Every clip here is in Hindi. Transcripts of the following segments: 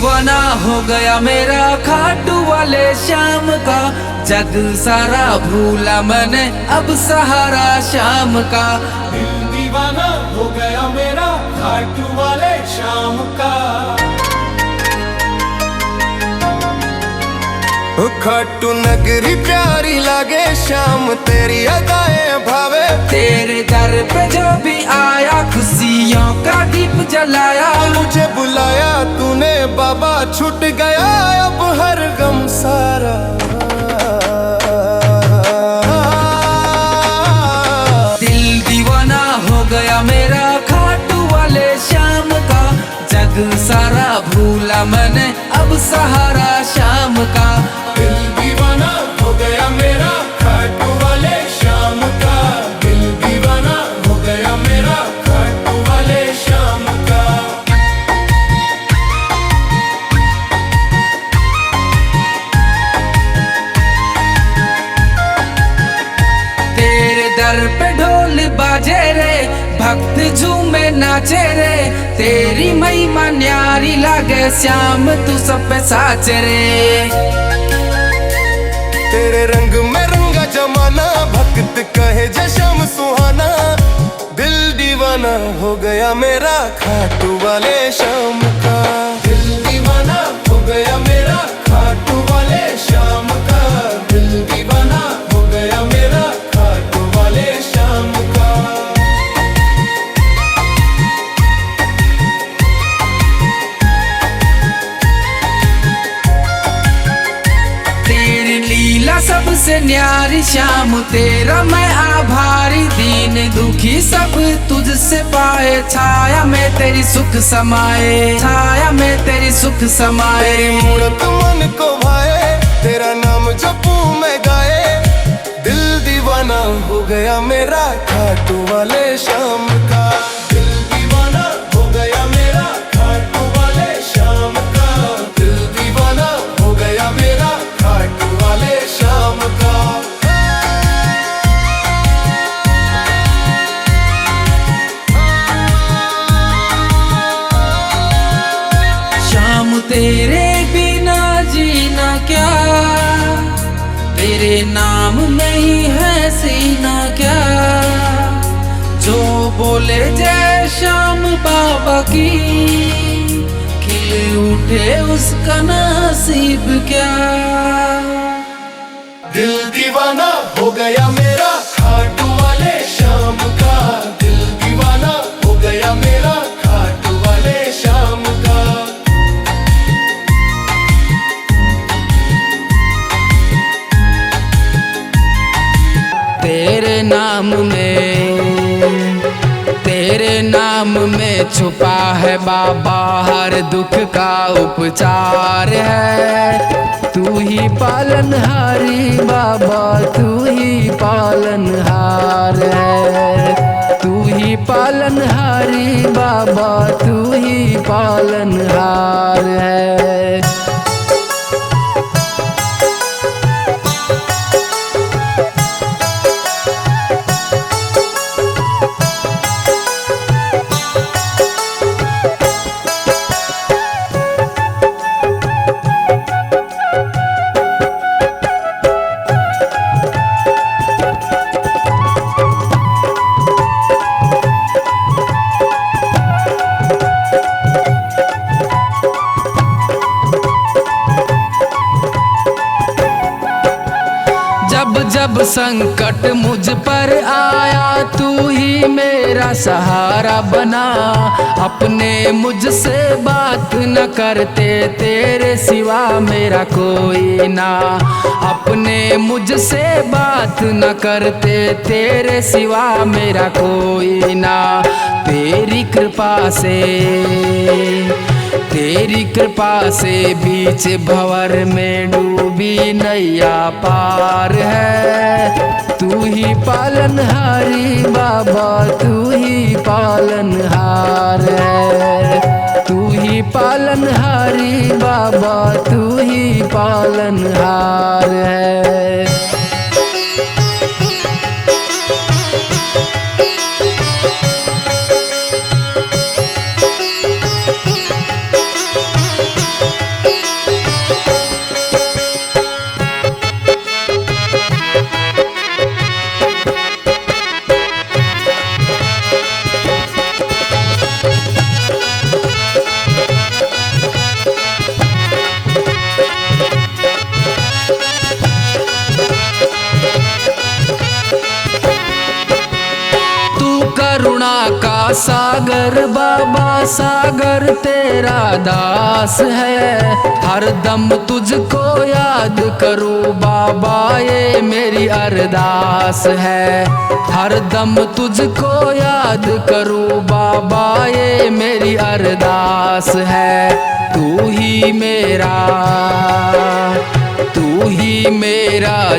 दीवाना हो गया मेरा खाटू वाले श्याम का, जग सारा भूला मैंने अब सहारा शाम का। दिल दीवाना हो गया मेरा खाटू वाले श्याम का। खाटू नगरी प्यारी लागे श्याम तेरी अदाएं भावे। तेरे दर पे जो भी आया खुशियों का दीप जलाया। मुझे बुलाया तूने बाबा छूट गया अब हर गम सारा। दिल दीवाना हो गया मेरा खाटू वाले श्याम का, जग सारा भूला मैंने अब सहारा शाम का। दिल दीवाना हो गया मेरा खाटू वाले श्याम का। दिल दीवाना हो गया मेरा खाटू वाले श्याम का। तेरे दर पे ढोल बाजे रे, भक्त झूमे नाचे रे। तेरी महिमा न्यारी लागे श्याम तू सब पे साच रे। तेरे रंग में रंगा जमाना भक्त कहे जय श्याम सुहाना। दिल दीवाना हो गया मेरा खाटू वाले श्याम का। दिल दीवाना हो गया मेरा खाटू वाले श्याम का। दिल दीवाना हो गया मेरा खाटू वाले श्याम का। तेरी लीला सबसे न्यारी श्याम तेरा मैं आभारी। दीन दुखी सब तुझसे पाए, छाया में तेरी सुख समाए। छाया में तेरी सुख समाए। मूरत मन को भाए तेरा नाम जपू मैं गाए। दिल दीवाना हो गया मेरा खाटू वाले श्याम का। दिल दीवाना हो गया मेरा खाटू वाले श्याम का। दिल दीवाना हो गया मेरा खाटू वाले श्याम का। श्याम तेरे बिना जीना क्या, तेरे नाम में ही है सीना क्या। जो बोले जय श्याम बाबा की, खिल उठे उसका नसीब क्या। दिल दीवाना हो गया मेरा खाटू वाले श्याम का। दिल दीवाना हो गया मेरा खाटू वाले श्याम का। तेरे नाम में छुपा है बाबा हर दुख का उपचार है। तू ही पालनहारी बाबा, तू ही पालनहार है। तू ही पालनहारी बाबा, तू ही पालनहार है। जब संकट मुझ पर आया तू ही मेरा सहारा बना। अपने मुझसे बात न करते तेरे सिवा मेरा कोई ना। अपने मुझसे बात न करते तेरे सिवा मेरा कोई ना। तेरी कृपा से बीच भंवर में डूबी नैया पार है। तू ही पालनहारी बाबा, तू ही पालनहार है। तू ही पालनहारी बाबा, तू ही पालनहार है। सागर बाबा सागर तेरा दास है, हर दम तुझको याद करूं बाबा ये मेरी अरदास है। हर दम तुझको याद करूं बाबा ये मेरी अरदास है। तू ही मेरा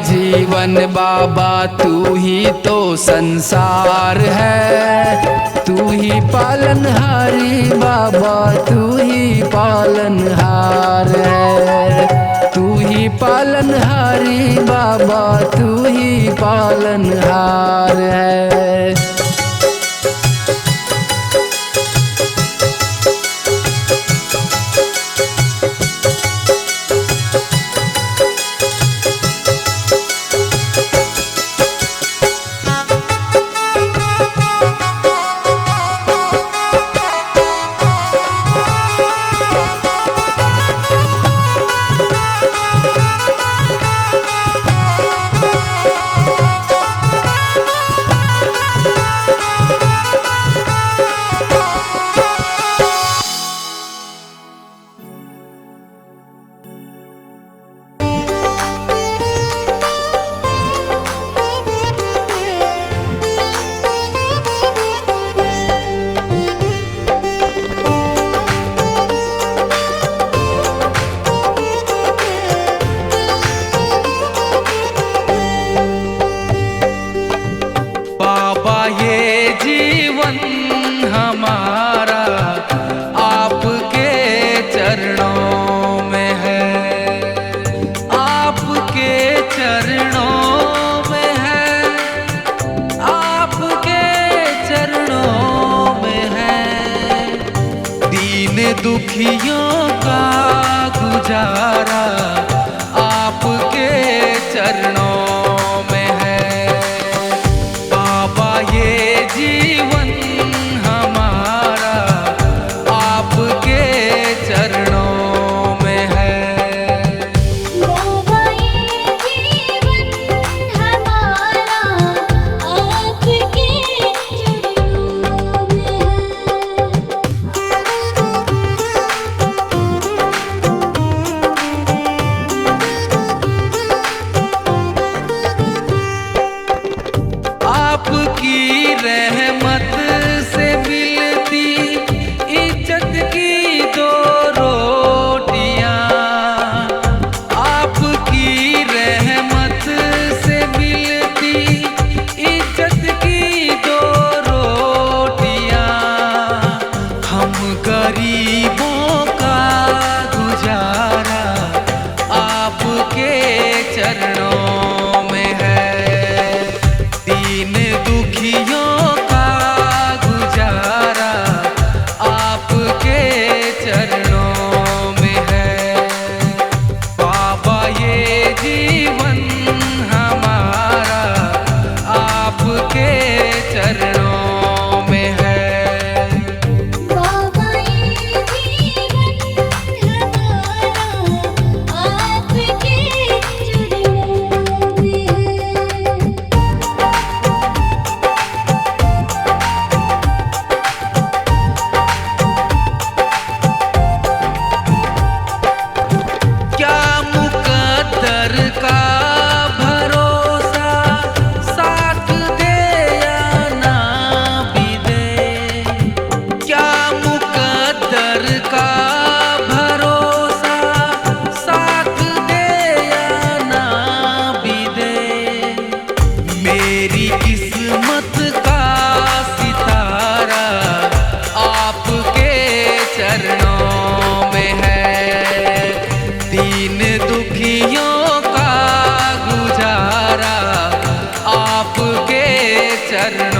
जीवन बाबा, तू ही तो संसार है। तू ही पालनहारी बाबा, तू ही पालनहार है। तू ही पालनहारी बाबा, तू ही पालनहार है। हमारा आपके चरणों में है, आपके चरणों में है, आपके चरणों में है। दीन दुखियों का गुजारा आपके चरणों में है। बाबा ये जीवन आपकी रहमत से मिलती इज्जत की दो रोटियां। आपकी रहमत से मिलती इज्जत की दो रोटियां। हम गरीबों का गुजारा आपके चरणों में है। दीन दुखियों का गुजारा आपके चरणों में है। बाबा ये जीवन हमारा आपके चरणों में है। बाबा ये जीवन हमारा आपके चरणों में है। क्या मुकद्दर का भरोसा साथ दे या ना भी दे। क्या मुकद्दर का भरोसा साथ दे या ना भी दे। मेरी किस्मत का सितारा आपके चरणों में है। दीन दुखियों का गुजारा आपके चरणों